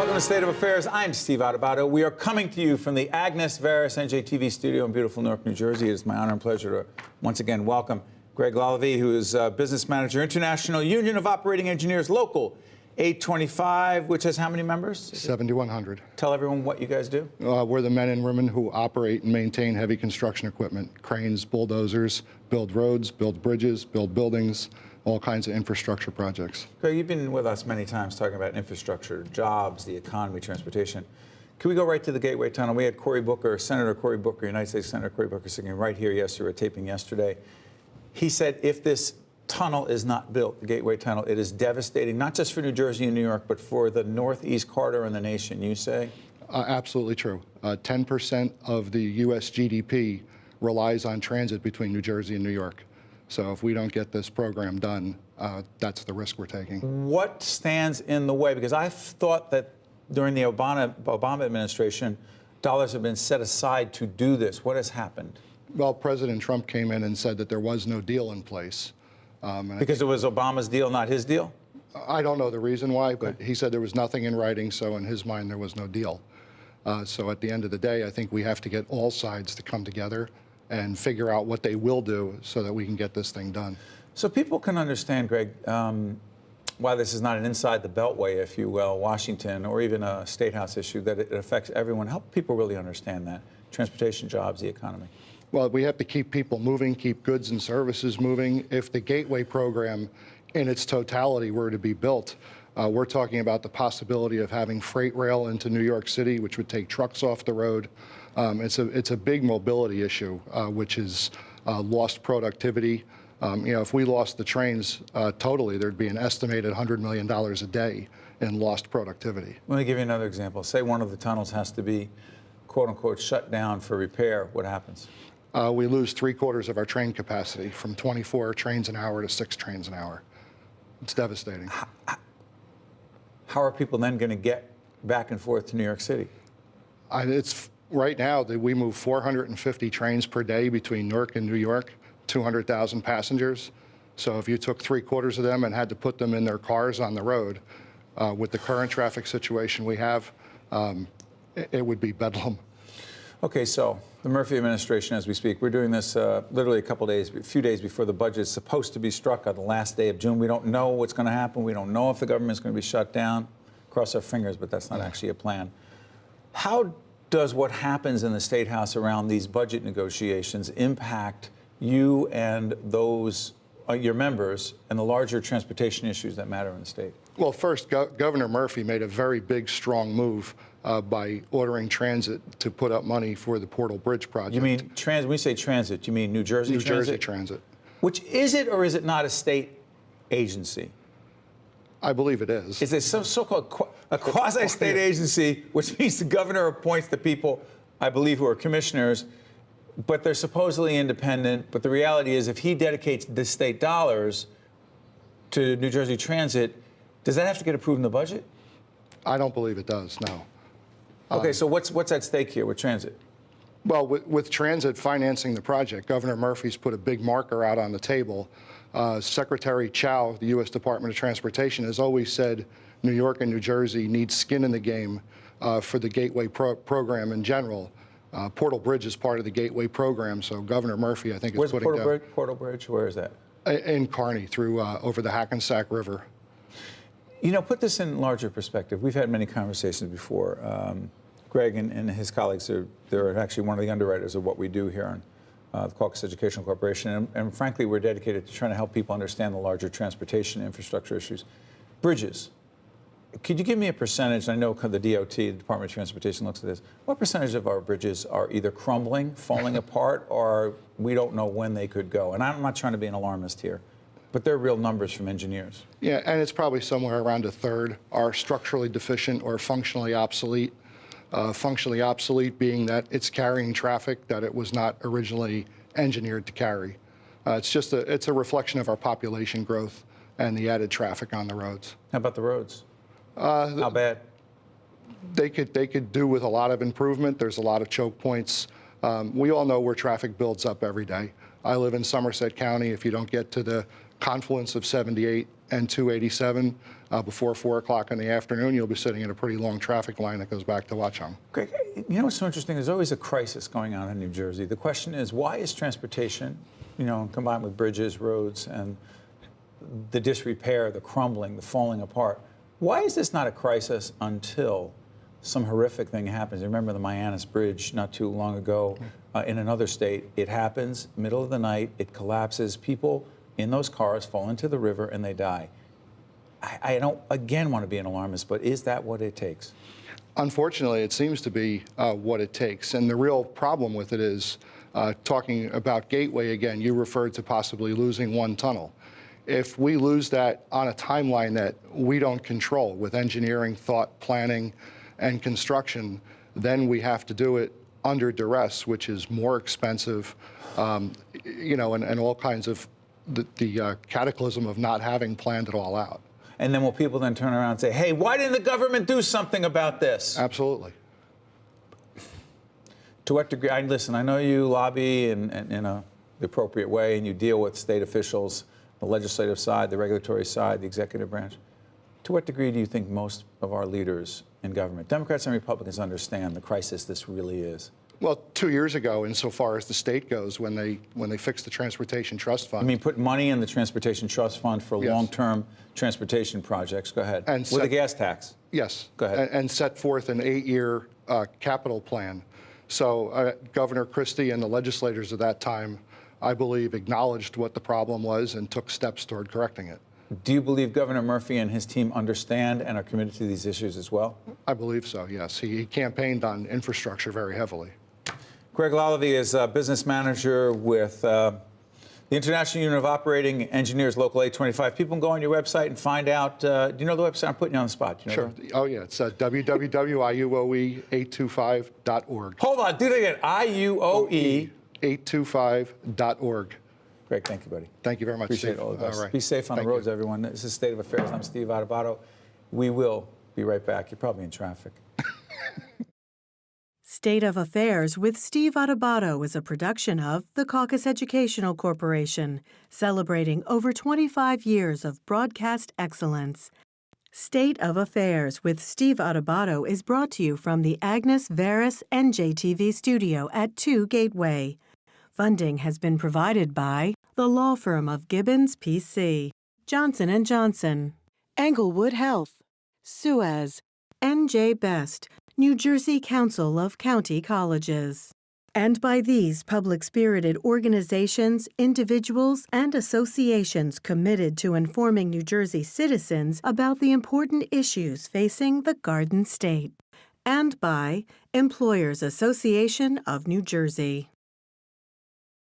Welcome to State of Affairs. I'm Steve Adubato. We are coming to you from the Agnes Varus NJTV studio in beautiful Newark, New Jersey. It is my honor and pleasure to once again welcome Greg Lalevee, who is Business Manager, International Union of Operating Engineers, Local 825, which has how many members? 7,100. Tell everyone what you guys do. We're the men and women who operate and maintain heavy construction equipment, cranes, bulldozers, build roads, build bridges, build buildings, all kinds of infrastructure projects. Greg, you've been with us many times talking about infrastructure, jobs, the economy, transportation. Can we go right to the Gateway Tunnel? We had Cory Booker, Senator Cory Booker, United States Senator Cory Booker, sitting right here yesterday, taping yesterday. He said if this tunnel is not built, the Gateway Tunnel, it is devastating, not just for New Jersey and New York, but for the Northeast corridor and the nation, you say? Absolutely true. 10% of the U.S. GDP relies on transit between New Jersey and New York. So if we don't get this program done, that's the risk we're taking. What stands in the way? Because I thought that during the Obama administration, dollars have been set aside to do this. What has happened? Well, President Trump came in and said that there was no deal in place. Because it was Obama's deal, not his deal? I don't know the reason why, but he said there was nothing in writing, so in his mind there was no deal. So at the end of the day, I think we have to get all sides to come together and figure out what they will do so that we can get this thing done. So people can understand, Greg, why this is not an inside the beltway, if you will, Washington, or even a State House issue, that it affects everyone. Help people really understand that. Transportation, jobs, the economy. Well, we have to keep people moving, keep goods and services moving. If the Gateway program in its totality were to be built, we're talking about the possibility of having freight rail into New York City, which would take trucks off the road. It's a big mobility issue, which is lost productivity. If we lost the trains totally, there'd be an estimated $100 million a day in lost productivity. Let me give you another example. Say one of the tunnels has to be, quote unquote, shut down for repair. What happens? We lose 3/4 of our train capacity, from 24 trains an hour to 6 trains an hour. It's devastating. How are people then going to get back and forth to New York City? Right now, we move 450 trains per day between Newark and New York, 200,000 passengers. So if you took 3/4 of them and had to put them in their cars on the road, with the current traffic situation we have, it would be bedlam. Okay, so the Murphy administration, as we speak, we're doing this literally a few days before the budget is supposed to be struck on the last day of June. We don't know what's going to happen. We don't know if the government's going to be shut down. Cross our fingers, but that's not actually a plan. How does what happens in the State House around these budget negotiations impact you and those, your members, and the larger transportation issues that matter in the state? Well, first, Governor Murphy made a very big, strong move by ordering transit to put up money for the Portal Bridge project. You mean transit? When you say transit, you mean New Jersey Transit? New Jersey Transit. Which is it, or is it not a state agency? I believe it is. Is it some so-called a quasi-state agency, which means the governor appoints the people, I believe, who are commissioners, but they're supposedly independent. But the reality is, if he dedicates the state dollars to New Jersey Transit, does that have to get approved in the budget? I don't believe it does, no. Okay, so what's at stake here with transit? Well, with transit financing the project, Governor Murphy's put a big marker out on the table. Secretary Chow, the U.S. Department of Transportation, has always said New York and New Jersey need skin in the game for the Gateway program in general. Portal Bridge is part of the Gateway program, so Governor Murphy, I think, is putting down... Where's Portal Bridge? Where is that? In Kearney, through over the Hackensack River. You know, put this in larger perspective. We've had many conversations before. Greg and his colleagues, they're actually one of the underwriters of what we do here on the Caucus Educational Corporation. And frankly, we're dedicated to trying to help people understand the larger transportation infrastructure issues. Bridges. Could you give me a percentage? I know the DOT, the Department of Transportation, looks at this. What percentage of our bridges are either crumbling, falling apart, or we don't know when they could go? And I'm not trying to be an alarmist here, but they're real numbers from engineers. Yeah, and it's probably somewhere around a third are structurally deficient or functionally obsolete. Functionally obsolete being that it's carrying traffic that it was not originally engineered to carry. It's a reflection of our population growth and the added traffic on the roads. How about the roads? How bad? They could do with a lot of improvement. There's a lot of choke points. We all know where traffic builds up every day. I live in Somerset County. If you don't get to the confluence of 78 and 287 before 4 o'clock in the afternoon, you'll be sitting in a pretty long traffic line that goes back to Watchung. Greg, you know what's so interesting? There's always a crisis going on in New Jersey. The question is, why is transportation, combined with bridges, roads, and the disrepair, the crumbling, the falling apart, why is this not a crisis until some horrific thing happens? Remember the Mayanas Bridge not too long ago in another state. It happens, middle of the night, it collapses. People in those cars fall into the river and they die. I don't, again, want to be an alarmist, but is that what it takes? Unfortunately, it seems to be what it takes. And the real problem with it is, talking about Gateway again, you referred to possibly losing one tunnel. If we lose that on a timeline that we don't control with engineering, thought, planning, and construction, then we have to do it under duress, which is more expensive, and all kinds of the cataclysm of not having planned it all out. And then will people then turn around and say, hey, why didn't the government do something about this? Absolutely. To what degree? Listen, I know you lobby in the appropriate way, and you deal with state officials, the legislative side, the regulatory side, the executive branch. To what degree do you think most of our leaders in government, Democrats and Republicans, understand the crisis this really is? Well, 2 years ago, insofar as the state goes, when they fixed the Transportation Trust Fund. I mean, put money in the Transportation Trust Fund for Yes. long-term transportation projects. Go ahead. And with a gas tax. Yes. Go ahead. And set forth an 8-year capital plan. So Governor Christie and the legislators at that time, I believe, acknowledged what the problem was and took steps toward correcting it. Do you believe Governor Murphy and his team understand and are committed to these issues as well? I believe so, yes. He campaigned on infrastructure very heavily. Greg Lalevee is a business manager with the International Union of Operating Engineers, Local 825. People can go on your website and find out. Do you know the website? I'm putting you on the spot. Do you know Sure. Oh, yeah. It's www.iuoe825.org. Hold on. Do that again. IUOE. 825.org. Greg, thank you, buddy. Thank you very much, Appreciate Steve. all the best. All right. Be safe on Thank the roads, you. everyone. This is State of Affairs. I'm Steve Adubato. We will be right back. You're probably in traffic. State of Affairs with Steve Adubato is a production of the Caucus Educational Corporation, celebrating over 25 years of broadcast excellence. State of Affairs with Steve Adubato is brought to you from the Agnes Veris NJTV studio at 2 Gateway. Funding has been provided by the law firm of Gibbons, P.C., Johnson & Johnson, Englewood Health, Suez, N.J. Best, New Jersey Council of County Colleges, and by these public-spirited organizations, individuals, and associations committed to informing New Jersey citizens about the important issues facing the Garden State, and by Employers Association of New Jersey.